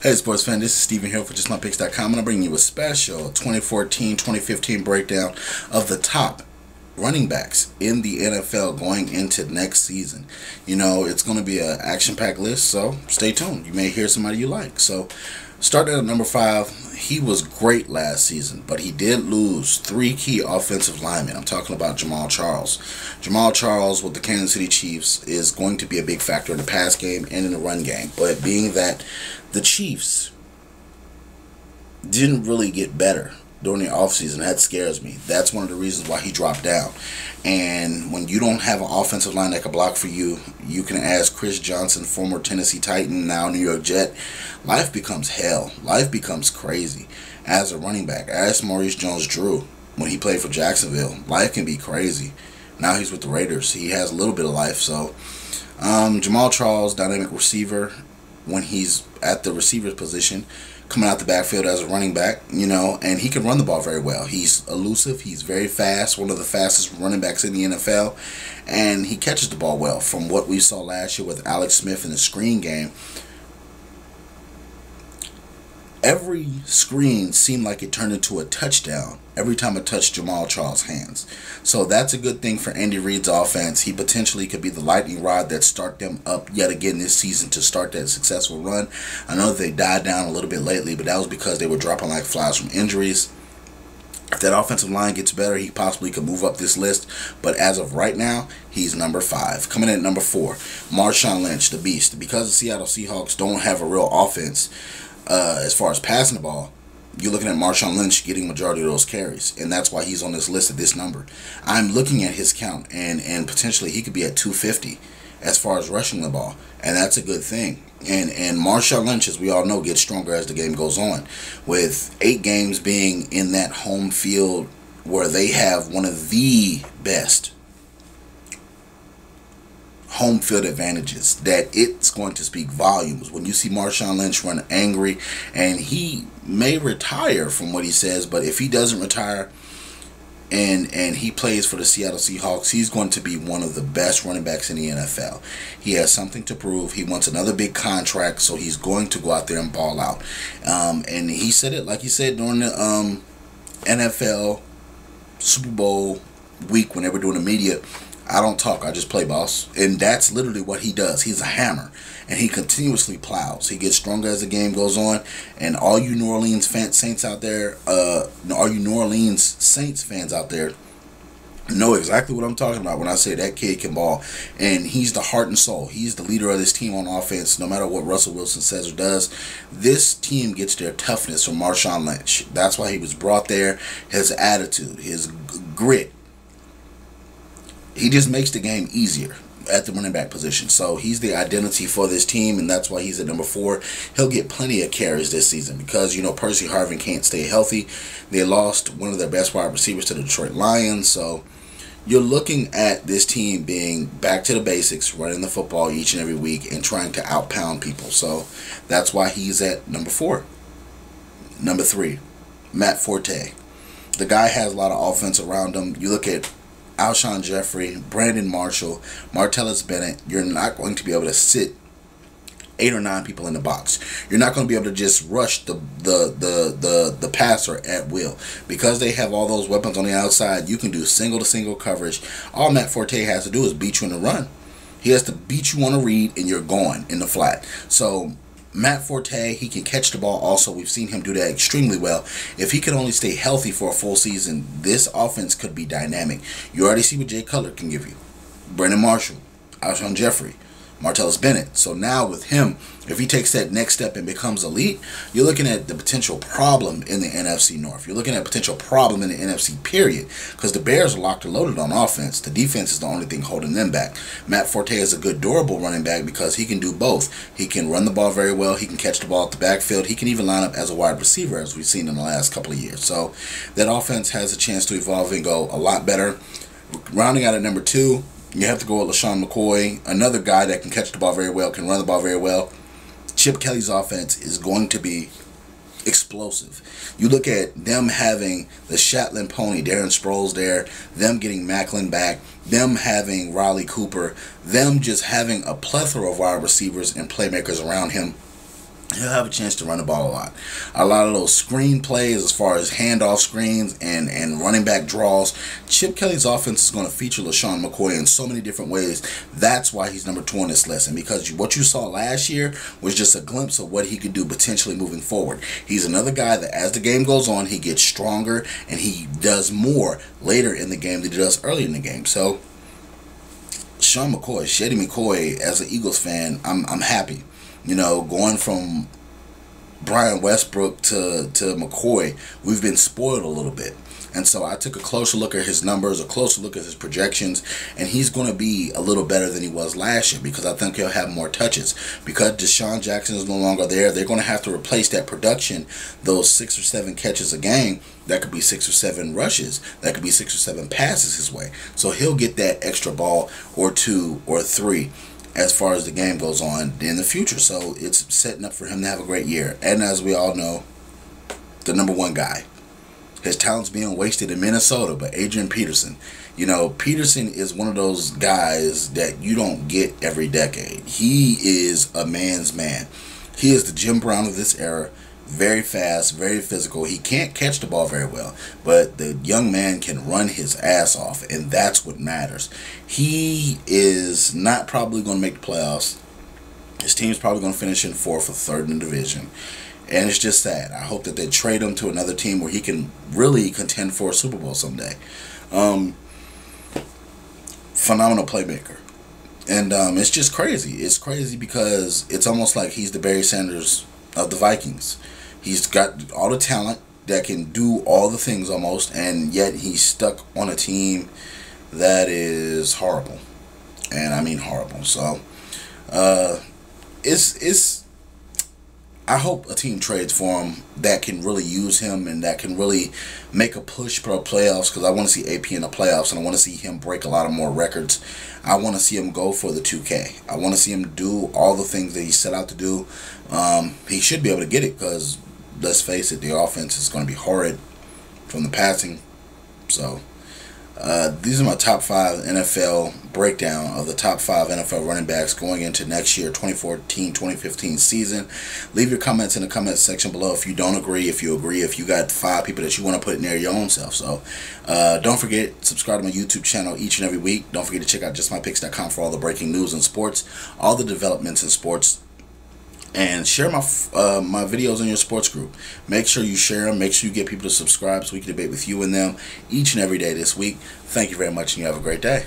Hey sports fan, this is Steven Hill for JustMyPicks.com. I'm going to bring you a special 2014-2015 breakdown of the top running backs in the NFL going into next season. You know, it's going to be an action-packed list, so stay tuned. You may hear somebody you like. So, starting at number 5, he was great last season, but he did lose 3 key offensive linemen. I'm talking about Jamaal Charles. Jamaal Charles with the Kansas City Chiefs is going to be a big factor in the pass game and in the run game, but being that the Chiefs didn't really get better during the offseason, that scares me. That's one of the reasons why he dropped down. And when you don't have an offensive line that can block for you, you can ask Chris Johnson, former Tennessee Titan, now New York Jet. Life becomes hell. Life becomes crazy as a running back. Ask Maurice Jones-Drew when he played for Jacksonville. Life can be crazy. Now he's with the Raiders. He has a little bit of life. So Jamaal Charles, dynamic receiver, when he's at the receiver's position, coming out the backfield as a running back, you know, and he can run the ball very well. He's elusive. He's very fast, one of the fastest running backs in the NFL, and he catches the ball well. From what we saw last year with Alex Smith in the screen game, every screen seemed like it turned into a touchdown every time it touched Jamaal Charles' hands. So that's a good thing for Andy Reid's offense. He potentially could be the lightning rod that start them up yet again this season to start that successful run. I know they died down a little bit lately, but that was because they were dropping like flies from injuries. If that offensive line gets better, he possibly could move up this list. But as of right now, he's number 5. Coming in at number 4, Marshawn Lynch, the beast. Because the Seattle Seahawks don't have a real offense as far as passing the ball, you're looking at Marshawn Lynch getting majority of those carries, and that's why he's on this list at this number. I'm looking at his count, and potentially he could be at 250 as far as rushing the ball, and that's a good thing. And Marshawn Lynch, as we all know, gets stronger as the game goes on, with 8 games being in that home field where they have one of the best home field advantages, that it's going to speak volumes when you see Marshawn Lynch run angry. And he may retire from what he says, but if he doesn't retire and he plays for the Seattle Seahawks, he's going to be one of the best running backs in the NFL. He has something to prove. He wants another big contract, so he's going to go out there and ball out. And he said it, like he said during the NFL Super Bowl week when they were doing the media, I don't talk, I just play, boss. And that's literally what he does. He's a hammer, and he continuously plows. He gets stronger as the game goes on. And all you New Orleans Saints out there, all you New Orleans Saints fans out there, know exactly what I'm talking about when I say that kid can ball. And he's the heart and soul. He's the leader of this team on offense. No matter what Russell Wilson says or does, this team gets their toughness from Marshawn Lynch. That's why he was brought there. His attitude, his grit. He just makes the game easier at the running back position. So he's the identity for this team, and that's why he's at number 4. He'll get plenty of carries this season because, you know, Percy Harvin can't stay healthy. They lost one of their best wide receivers to the Detroit Lions. So you're looking at this team being back to the basics, running the football each and every week and trying to outpound people. So that's why he's at number 4. Number 3, Matt Forte. The guy has a lot of offense around him. You look at Alshon Jeffrey, Brandon Marshall, Martellus Bennett. You're not going to be able to sit 8 or 9 people in the box. You're not going to be able to just rush the passer at will. Because they have all those weapons on the outside, you can do single-to-single coverage. All Matt Forte has to do is beat you in the run. He has to beat you on a read, and you're gone in the flat. So Matt Forte, he can catch the ball also. We've seen him do that extremely well. If he could only stay healthy for a full season, this offense could be dynamic. You already see what Jay Cutler can give you. Brandon Marshall, Alshon Jeffrey, Martellus Bennett. So now with him, if he takes that next step and becomes elite, you're looking at the potential problem in the NFC North. You're looking at a potential problem in the NFC period, because the Bears are locked and loaded on offense. The defense is the only thing holding them back. Matt Forte is a good durable running back because he can do both. He can run the ball very well. He can catch the ball at the backfield. He can even line up as a wide receiver, as we've seen in the last couple of years. So that offense has a chance to evolve and go a lot better. Rounding out at number 2, you have to go with LaShawn McCoy, another guy that can catch the ball very well, can run the ball very well. Chip Kelly's offense is going to be explosive. You look at them having the Shetland pony, Darren Sproles there, them getting Macklin back, them having Riley Cooper, them just having a plethora of wide receivers and playmakers around him. he'll have a chance to run the ball a lot. A lot of those screen plays as far as handoff screens and running back draws. Chip Kelly's offense is going to feature LeSean McCoy in so many different ways. That's why he's number 2 on this list. And because what you saw last year was just a glimpse of what he could do potentially moving forward. He's another guy that as the game goes on, he gets stronger and he does more later in the game than he does early in the game. So, Sean McCoy, Shady McCoy, as an Eagles fan, I'm happy. You know, going from Brian Westbrook to McCoy, we've been spoiled a little bit. And so I took a closer look at his numbers, a closer look at his projections, and he's going to be a little better than he was last year because I think he'll have more touches. Because Deshaun Jackson is no longer there, they're going to have to replace that production, those 6 or 7 catches a game. That could be 6 or 7 rushes. That could be 6 or 7 passes his way. So he'll get that extra ball or 2 or 3 as far as the game goes on in the future. So it's setting up for him to have a great year. And as we all know, the number 1 guy. His talent's being wasted in Minnesota, but Adrian Peterson. You know, Peterson is one of those guys that you don't get every decade. He is a man's man. He is the Jim Brown of this era. Very fast, very physical. He can't catch the ball very well, but the young man can run his ass off, and that's what matters. He is not probably going to make the playoffs. His team's probably going to finish in 4th or 3rd in the division, and it's just sad. I hope that they trade him to another team where he can really contend for a Super Bowl someday. Phenomenal playmaker. And it's just crazy. It's crazy because it's almost like he's the Barry Sanders of the Vikings. He's got all the talent that can do all the things almost, and yet he's stuck on a team that is horrible. And I mean horrible. So it's I hope a team trades for him that can really use him and that can really make a push for the playoffs, because I want to see AP in the playoffs and I want to see him break a lot of more records. I want to see him go for the 2K. I want to see him do all the things that he set out to do. He should be able to get it because, let's face it, the offense is going to be horrid from the passing. So these are my top 5 NFL breakdown of the top 5 NFL running backs going into next year, 2014-2015 season. Leave your comments in the comments section below if you don't agree, if you agree, if you got 5 people that you want to put in there your own self. So don't forget, subscribe to my YouTube channel each and every week. Don't forget to check out justmypicks.com for all the breaking news in sports, all the developments in sports. And share my my videos in your sports group. Make sure you share them. Make sure you get people to subscribe so we can debate with you and them each and every day this week. Thank you very much, and you have a great day.